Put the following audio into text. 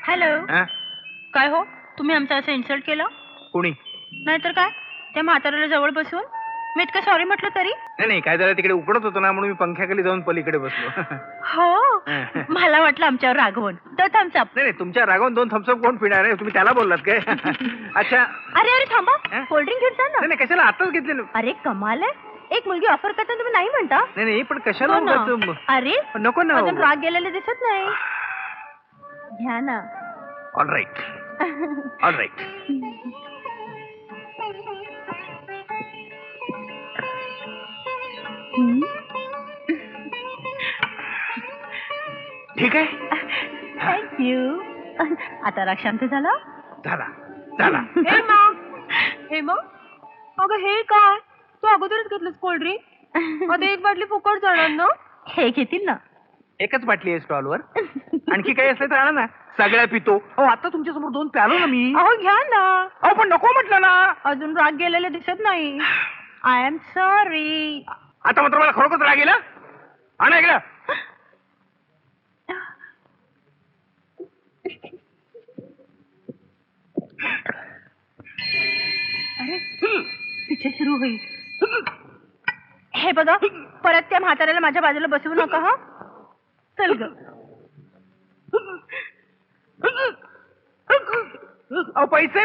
Hello. हा? काय हो, तुम्ही आमचा असं इन्सल्ट केलं? कोणी? नाहीतर काय, त्या म्हाताऱ्याला जवळ बसून मी इतकं सॉरी म्हटलं तरी. नाही नाही, काय झालं तिकडे उकडत होतं ना, म्हणून मी पंख्याखाली जाऊन पलीकडे बसलो. हो, मला वाटलं आमच्यावर रागवून. तर थम्सअप. नाही नाही, तुमच्या रागावून 2 थम्सअप कोण पिणार आहे? तुम्ही त्याला बोललात काय? अच्छा. अरे अरे थांबा, हं? कोल्ड्रिंक घेऊन जा नाही ना. नाही, कशाला आताच घेतले ना? अरे कमाल आहे, एक मुलगी ऑफर करताना तुम्ही नाही म्हणता. नाही नाही, पण कशाला हो ना. उगाच अरे नको ना. अजून राग गेलेले दिसत नाही. घ्या ना. All right, all right. ठीक आहे. थँक्यू. आता राग शांत झाला. झाला झाला. हेमा, अगं हे काय, तू अगोदरच घेतलंस कोल्ड्रिंक. आता एक बाटली फुकट जाणार ना. हे घेतील ना. एकच बाटली आहे स्टॉलवर. आणखी काही असलं तर आणा ना. सगळ्या पितो. अहो आता तुमच्या समोर 2 प्यालो ना मी. अहो घ्या ना. अहो पण नको म्हटलं ना. अजून राग गेलेले दिसत नाही. I am sorry. आता मात्र मला खरोखरच राग गेला. आणा इकडं. अरे पिक्चर सुरू होईल. हे बघा, परत त्या म्हाताऱ्याला माझ्या बाजूला बसवू नका हा. चल ग. अहो पैसे